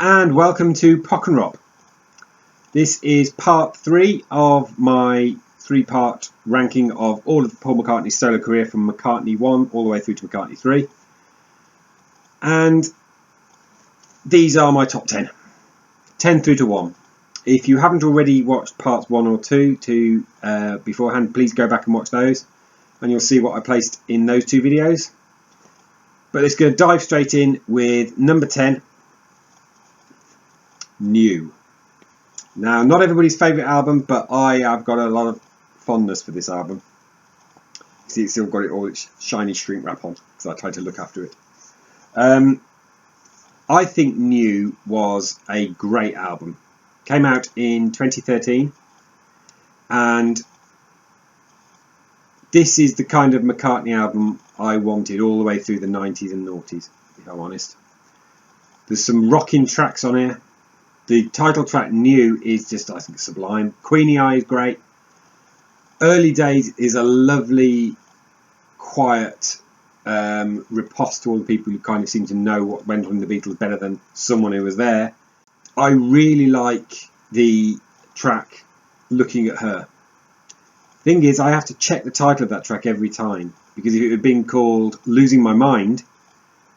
and welcome to Pockenrop. This is part 3 of my 3-part ranking of all of Paul McCartney's solo career from McCartney 1 all the way through to McCartney 3. And these are my top 10. 10 through to 1. If you haven't already watched parts 1 or 2 beforehand, please go back and watch those. And you'll see what I placed in those 2 videos. But let's go dive straight in with number 10. New. Now, not everybody's favourite album, but I have got a lot of fondness for this album. See, it's still got all its shiny shrink wrap on, because I tried to look after it. I think New was a great album. Came out in 2013, and this is the kind of McCartney album I wanted all the way through the 90s and noughties, if I'm honest. There's some rocking tracks on here. The title track, New, is just, I think, sublime. Queenie Eye is great. Early Days is a lovely, quiet riposte to all the people who kind of seem to know what went on in the Beatles better than someone who was there. I really like the track, Looking at Her. Thing is, I have to check the title of that track every time, because if it had been called Losing My Mind,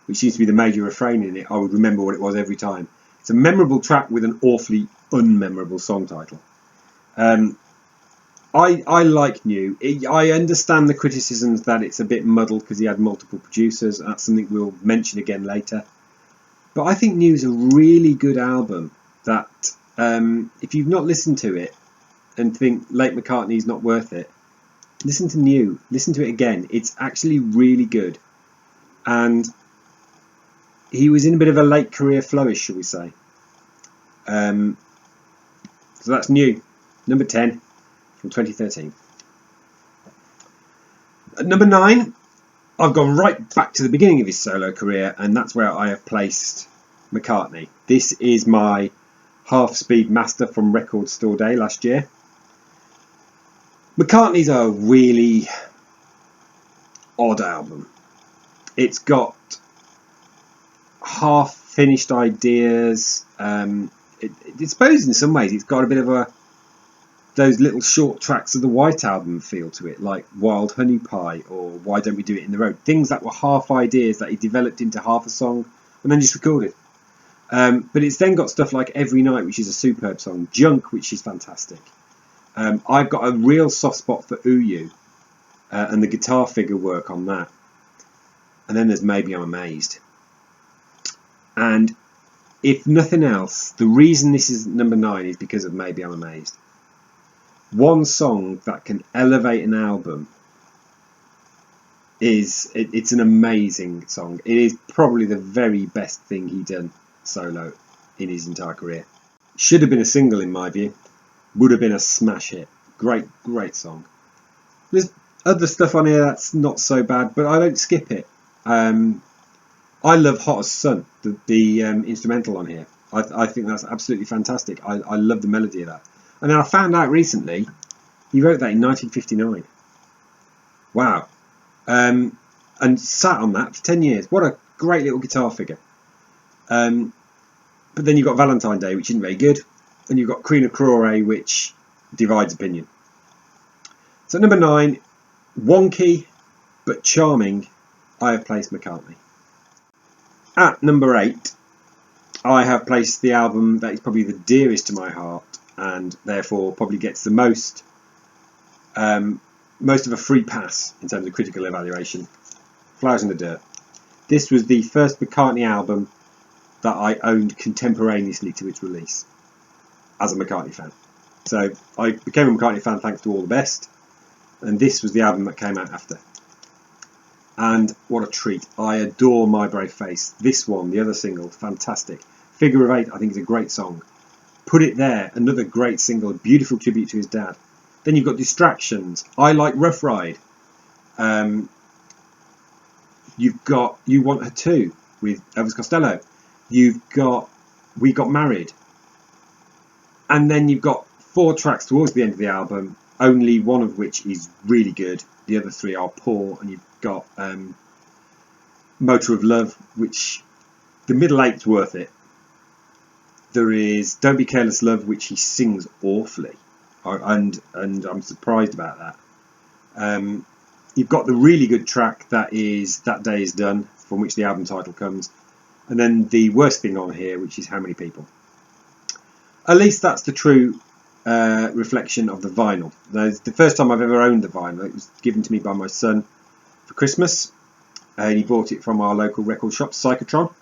which seems to be the major refrain in it, I would remember what it was every time. It's a memorable track with an awfully unmemorable song title. I like New. I understand the criticisms that it's a bit muddled because he had multiple producers. That's something we'll mention again later. But I think New is a really good album that if you've not listened to it and think late McCartney's not worth it, listen to New. Listen to it again. It's actually really good. And he was in a bit of a late career flourish, shall we say. So that's New, number 10 from 2013. At number 9, I've gone right back to the beginning of his solo career, and that's where I have placed McCartney. This is my half-speed master from Record Store Day last year. McCartney's a really odd album. It's got half-finished ideas. I suppose in some ways it's got a bit of those little short tracks of the White Album feel to it, like Wild Honey Pie or Why Don't We Do It in the Road. Things that were half ideas that he developed into half a song and then just recorded. But it's then got stuff like Every Night, which is a superb song. Junk, which is fantastic. I've got a real soft spot for Ooh You and the guitar figure work on that. And then there's Maybe I'm Amazed. And if nothing else, the reason this is number 9 is because of Maybe I'm Amazed. One song that can elevate an album it's an amazing song. It is probably the very best thing he done solo in his entire career. Should have been a single in my view. Would have been a smash hit. Great song. There's other stuff on here that's not so bad, but I don't skip it. I love Hot as Sun, the instrumental on here. I think that's absolutely fantastic. I love the melody of that. And then I found out recently he wrote that in 1959. Wow. And sat on that for 10 years. What a great little guitar figure. But then you've got Valentine Day, which isn't very good. And you've got Queen of Crore, which divides opinion. So number 9, wonky but charming, I have placed McCartney. At number 8, I have placed the album that is probably the dearest to my heart and therefore probably gets the most of a free pass in terms of critical evaluation. Flowers in the Dirt. This was the first McCartney album that I owned contemporaneously to its release as a McCartney fan. So I became a McCartney fan thanks to All the Best, and this was the album that came out after. And what a treat. I adore My Brave Face. This one, the other single, fantastic. Figure of Eight, I think, is a great song. Put It There, another great single, a beautiful tribute to his dad. Then you've got Distractions. I Like Rough Ride. You've got You Want Her Too with Elvis Costello. You've got We Got Married. And then you've got 4 tracks towards the end of the album, only one of which is really good. The other 3 are poor, and you've got Motor of Love, which the middle eight's worth it. There is Don't Be Careless Love, which he sings awfully, and I'm surprised about that. You've got the really good track that is That Day Is Done, from which the album title comes, and then the worst thing on here, which is How Many People. At least that's the true reflection of the vinyl. It's the first time I've ever owned the vinyl. It was given to me by my son for Christmas, and he bought it from our local record shop, Psychotron.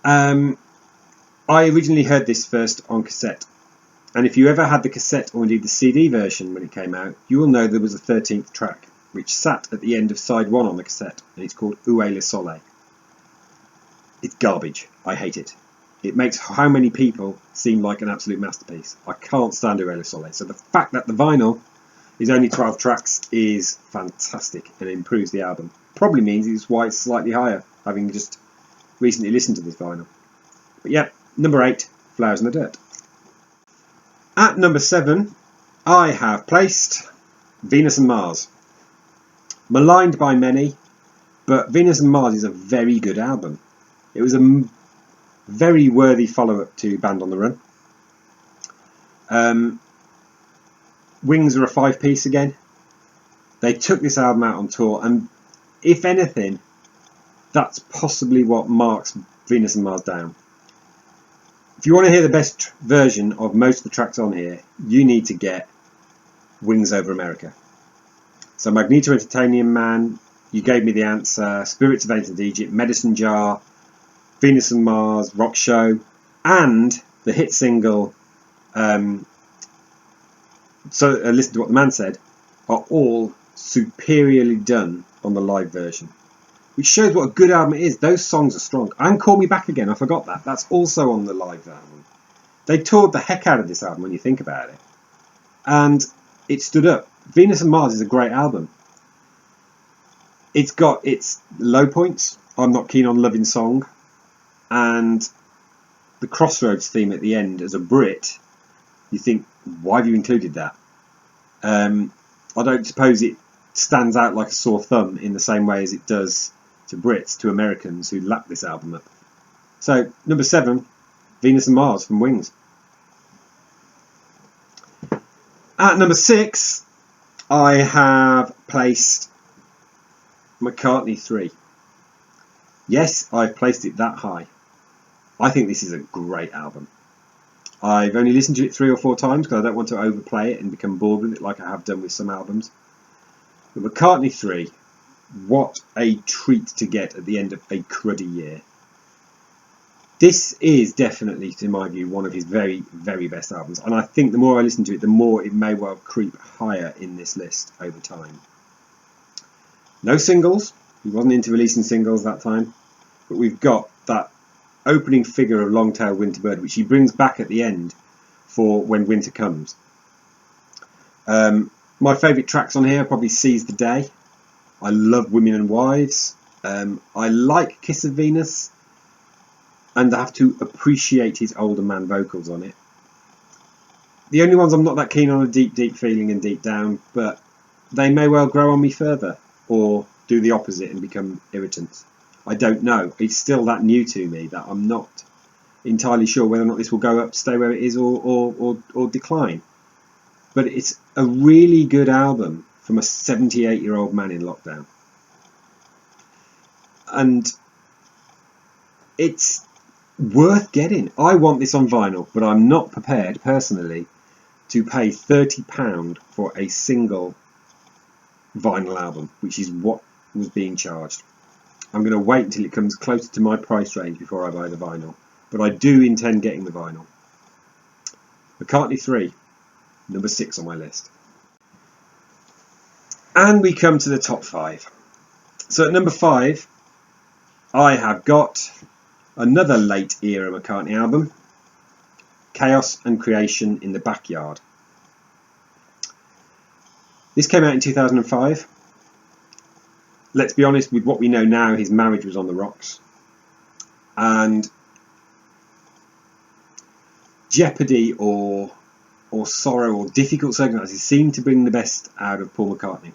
I originally heard this first on cassette, and if you ever had the cassette or indeed the CD version when it came out, you will know there was a 13th track which sat at the end of side 1 on the cassette, and it's called Où est le soleil. It's garbage. I hate it. It makes How Many People seem like an absolute masterpiece. I can't stand Où est le soleil. So the fact that the vinyl is only 12 tracks is fantastic and improves the album. Probably means it's why it's slightly higher, having just recently listened to this vinyl. But yeah, number 8, Flowers in the Dirt. At number 7, I have placed Venus and Mars. Maligned by many, but Venus and Mars is a very good album. It was a very worthy follow-up to Band on the Run. Wings are a 5-piece again. They took this album out on tour, and if anything, that's possibly what marks Venus and Mars down. If you want to hear the best version of most of the tracks on here, you need to get Wings Over America. So Magneto Entertainment Man, You Gave Me the Answer, Spirits of Ancient Egypt, Medicine Jar, Venus and Mars, Rock Show, and the hit single Listen to What the Man Said, are all superiorly done on the live version, which shows what a good album it is. Those songs are strong. And Call Me Back Again, I forgot that. That's also on the live album. They toured the heck out of this album when you think about it. And it stood up. Venus and Mars is a great album. It's got its low points. I'm Not Keen on Loving Song. And the Crossroads theme at the end as a Brit, you think, why have you included that? I don't suppose it stands out like a sore thumb in the same way as it does to Brits, to Americans who lap this album up. So, number 7, Venus and Mars from Wings. At number 6, I have placed McCartney III. Yes, I've placed it that high. I think this is a great album. I've only listened to it 3 or 4 times because I don't want to overplay it and become bored with it like I have done with some albums. But McCartney III, what a treat to get at the end of a cruddy year. This is definitely, in my view, one of his very, very best albums. And I think the more I listen to it, the more it may well creep higher in this list over time. No singles. He wasn't into releasing singles that time. But we've got that opening figure of Long-Tailed Winterbird, which he brings back at the end for When Winter Comes. My favourite tracks on here are probably Seize the Day. I love Women and Wives. I like Kiss of Venus. And I have to appreciate his older man vocals on it. The only ones I'm not that keen on are Deep, Deep Feeling and Deep Down, but they may well grow on me further, or do the opposite and become irritants. I don't know. It's still that new to me that I'm not entirely sure whether or not this will go up, stay where it is, or decline. But it's a really good album from a 78-year-old man in lockdown. And it's worth getting. I want this on vinyl, but I'm not prepared personally to pay £30 for a single vinyl album, which is what was being charged. I'm going to wait until it comes closer to my price range before I buy the vinyl, but I do intend getting the vinyl. McCartney III, number 6 on my list. And we come to the top 5. So at number 5, I have got another late era McCartney album, Chaos and Creation in the Backyard. This came out in 2005. Let's be honest, with what we know now, his marriage was on the rocks. And jeopardy or sorrow or difficult circumstances seemed to bring the best out of Paul McCartney.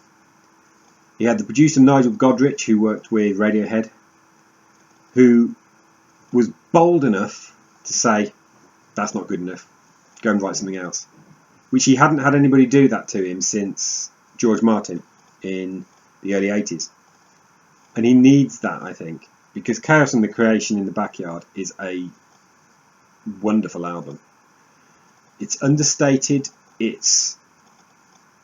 He had the producer Nigel Godrich, who worked with Radiohead, who was bold enough to say, that's not good enough, go and write something else. Which he hadn't had anybody do that to him since George Martin in the early 80s. And he needs that, I think, because Chaos and the Creation in the Backyard is a wonderful album. It's understated. It's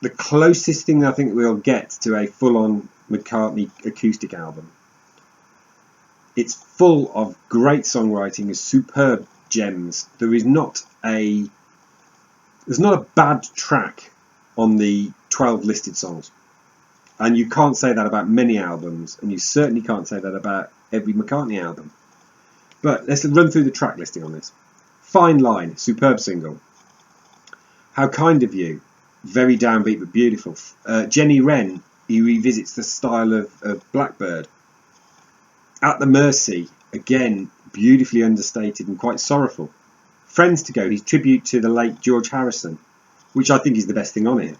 the closest thing I think we'll get to a full-on McCartney acoustic album. It's full of great songwriting and superb gems. There's not a bad track on the 12 listed songs. And you can't say that about many albums, and you certainly can't say that about every McCartney album. But let's run through the track listing on this. Fine Line, superb single. How Kind of You, very downbeat but beautiful. Jenny Wren, he revisits the style of Blackbird. At the Mercy, again, beautifully understated and quite sorrowful. Friends to Go, his tribute to the late George Harrison, which I think is the best thing on here.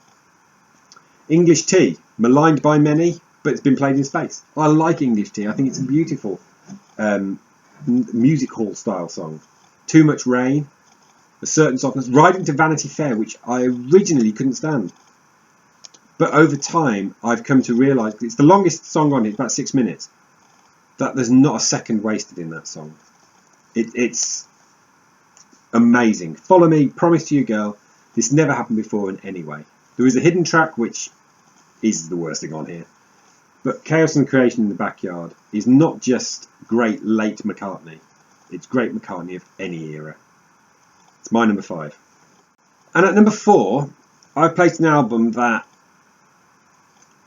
English Tea, maligned by many, but it's been played in space. I like English Tea. I think it's a beautiful music hall style song. Too Much Rain, A Certain Softness, Riding to Vanity Fair, which I originally couldn't stand. But over time, I've come to realise, it's the longest song on it, about 6 minutes, that there's not a second wasted in that song. It's amazing. Follow Me, Promise to You Girl, this never happened before in any way. There is a hidden track, which is the worst thing on here. But Chaos and Creation in the Backyard is not just great late McCartney. It's great McCartney of any era. It's my number 5. And at number 4, I've placed an album that,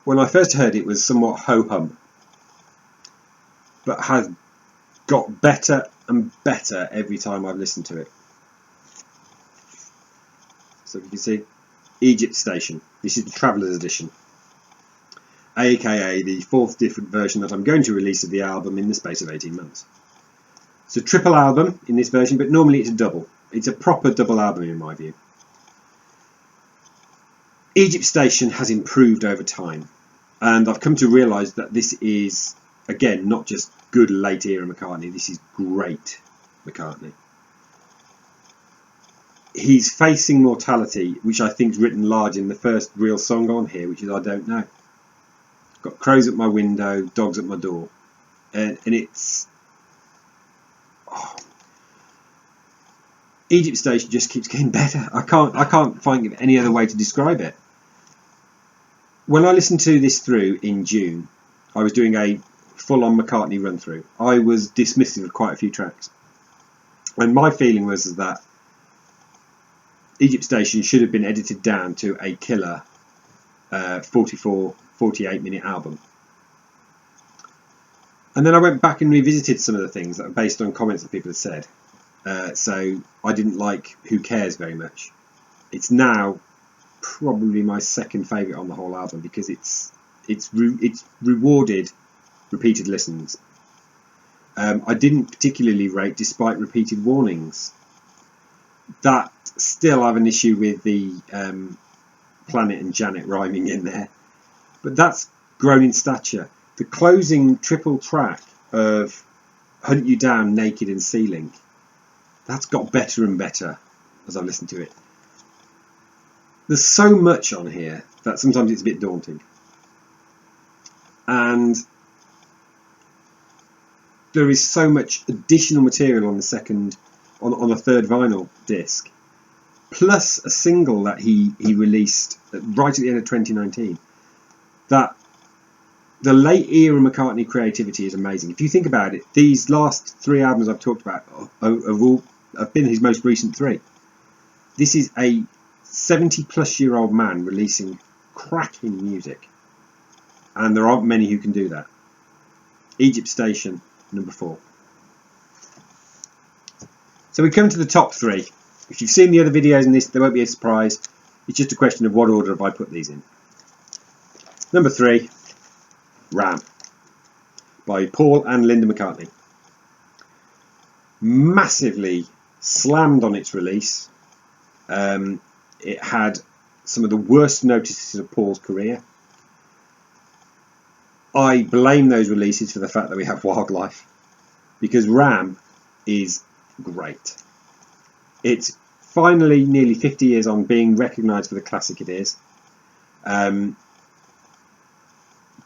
when I first heard it, was somewhat ho-hum, but has got better and better every time I've listened to it. So you can see, Egypt Station. This is the Traveller's Edition, aka the 4th different version that I'm going to release of the album in the space of 18 months. It's a triple album in this version, but normally it's a double. It's a proper double album in my view. Egypt Station has improved over time, and I've come to realise that this is, again, not just good late era McCartney, this is great McCartney. He's facing mortality, which I think is written large in the first real song on here, which is I Don't Know. Got crows at my window, dogs at my door, and it's Egypt Station just keeps getting better. I can't find any other way to describe it. When I listened to this through in June, I was doing a full-on McCartney run through. I was dismissive of quite a few tracks, and my feeling was that Egypt Station should have been edited down to a killer 48 minute album. And then I went back and revisited some of the things that are based on comments that people have said. So I didn't like Who Cares very much. It's now probably my second favourite on the whole album because it's rewarded repeated listens. I didn't particularly rate Despite Repeated Warnings. That still have an issue with the Planet and Janet rhyming in there, but that's grown in stature. The closing triple track of Hunt You Down, Naked and Ceiling, that's got better and better as I've listened to it. There's so much on here that sometimes it's a bit daunting, and there is so much additional material on the third vinyl disc, plus a single that he released right at the end of 2019, that the late era McCartney creativity is amazing. If you think about it, these last 3 albums I've talked about have been his most recent 3. This is a 70-plus-year-old man releasing cracking music, and there aren't many who can do that. Egypt Station, number 4. So we come to the top 3. If you've seen the other videos in this, there won't be a surprise. It's just a question of what order have I put these in. Number 3, Ram, by Paul and Linda McCartney. Massively slammed on its release. It had some of the worst notices of Paul's career. I blame those releases for the fact that we have Wildlife, because Ram is great. It's finally nearly 50 years on being recognised for the classic it is.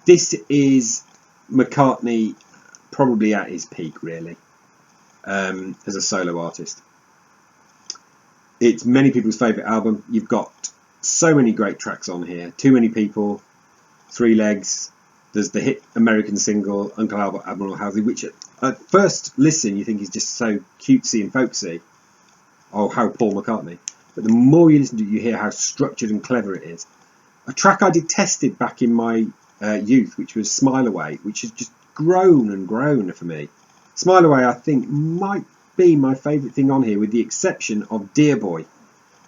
This is McCartney probably at his peak, really, as a solo artist. It's many people's favourite album. You've got so many great tracks on here. Too Many People, Three Legs. There's the hit American single, Uncle Albert, Admiral Halsey, which at first listen you think is just so cutesy and folksy. Oh, how Paul McCartney. But the more you listen to it, you hear how structured and clever it is. A track I detested back in my youth, which was Smile Away, which has just grown and grown for me. Smile Away, I think, might be my favourite thing on here, with the exception of Dear Boy,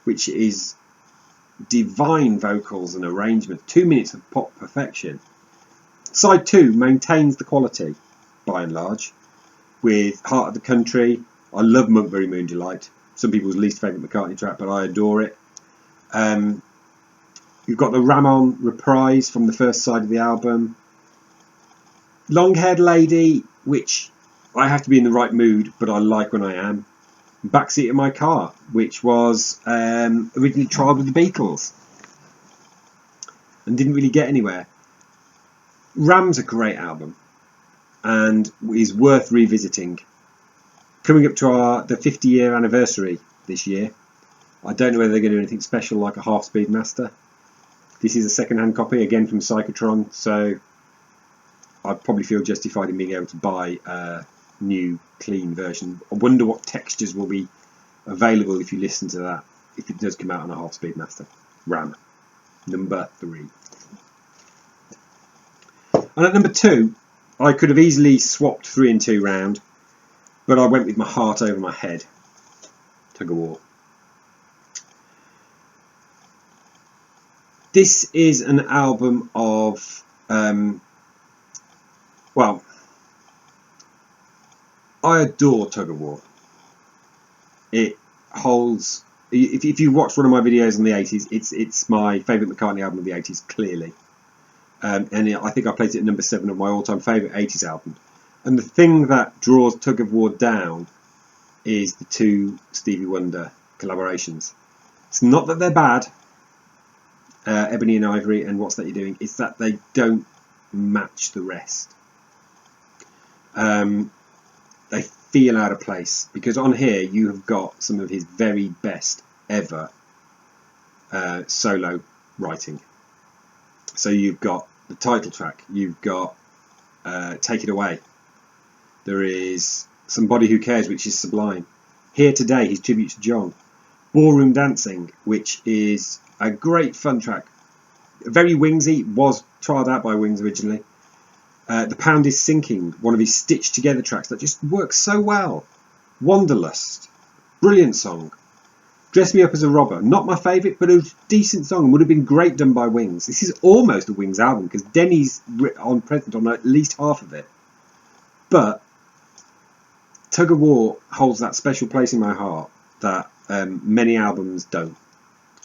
which is divine vocals and arrangement, 2 minutes of pop perfection. Side 2 maintains the quality, by and large, with Heart of the Country. I love Monkberry Moon Delight, some people's least favourite McCartney track, but I adore it. You've got the Ramon reprise from the first side of the album. Long Haired Lady, which I have to be in the right mood, but I like when I am. Backseat of My Car, which was originally trialled with the Beatles and didn't really get anywhere. Ram's a great album and is worth revisiting. Coming up to the 50-year anniversary this year. I don't know whether they're going to do anything special like a half-speed master. This is a second-hand copy, again from Psychotron, so I'd probably feel justified in being able to buy a new, clean version. I wonder what textures will be available if you listen to that, if it does come out on a half-speed master. Ram, number 3. And at number 2, I could have easily swapped 3 and 2 round, but I went with my heart over my head. Tug of War. This is an album of, well, I adore Tug of War. It holds, if you watched one of my videos in the 80s, it's my favourite McCartney album of the 80s, clearly. And I think I placed it at number 7 of my all-time favourite 80s album. And the thing that draws Tug of War down is the 2 Stevie Wonder collaborations. It's not that they're bad, Ebony and Ivory and What's That You're Doing, it's that they don't match the rest. They feel out of place, because on here you have got some of his very best ever solo writing. So you've got the title track, you've got Take It Away, there is Somebody Who Cares, which is sublime. Here Today, his tribute to John. Ballroom Dancing, which is a great fun track. Very Wingsy, was trialled out by Wings originally. The Pound Is Sinking, one of his stitched together tracks that just works so well. Wanderlust, brilliant song. Dress Me Up As a Robber, not my favourite, but a decent song, and would have been great done by Wings. This is almost a Wings album, because Denny's present on at least half of it. But Tug of War holds that special place in my heart that many albums don't.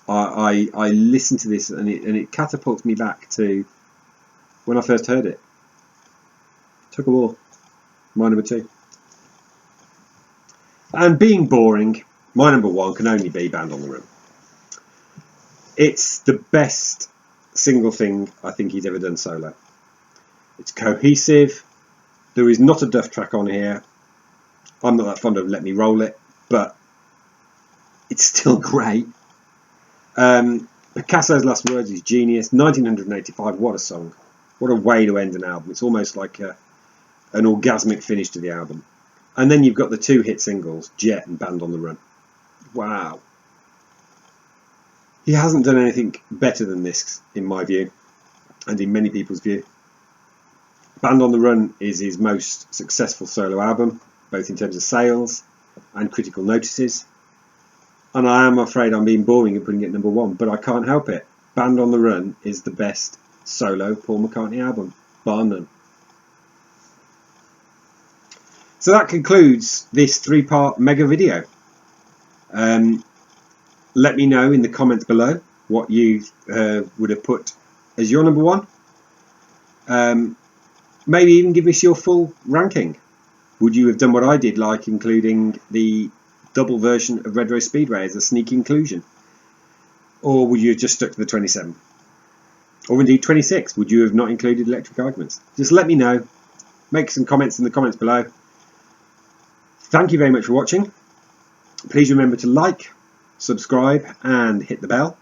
I listen to this and it catapults me back to when I first heard it. Tug of War, my number 2. And being boring, my number 1 can only be Band on the Run. It's the best single thing I think he's ever done solo. It's cohesive. There is not a duff track on here. I'm not that fond of Let Me Roll It, but it's still great. Picasso's Last Words is genius. 1985, what a song. What a way to end an album. It's almost like an orgasmic finish to the album. And then you've got the 2 hit singles, Jet and Band on the Run. Wow. He hasn't done anything better than this, in my view, and in many people's view. Band on the Run is his most successful solo album, both in terms of sales and critical notices. And I am afraid I'm being boring and putting it at number 1, but I can't help it. Band on the Run is the best solo Paul McCartney album, bar none. So that concludes this 3-part mega video. Let me know in the comments below what you would have put as your number 1. Maybe even give us your full ranking. Would you have done what I did, like including the double version of Red Rose Speedway as a sneaky inclusion? Or would you have just stuck to the 27? Or indeed 26? Would you have not included electric arguments? Just let me know. Make some comments in the comments below. Thank you very much for watching. Please remember to like, subscribe and hit the bell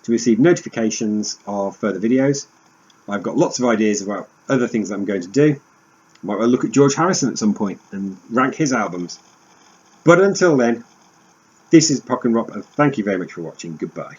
to receive notifications of further videos. I've got lots of ideas about other things that I'm going to do. I might well look at George Harrison at some point and rank his albums. But until then, this is Pockenrop and thank you very much for watching. Goodbye.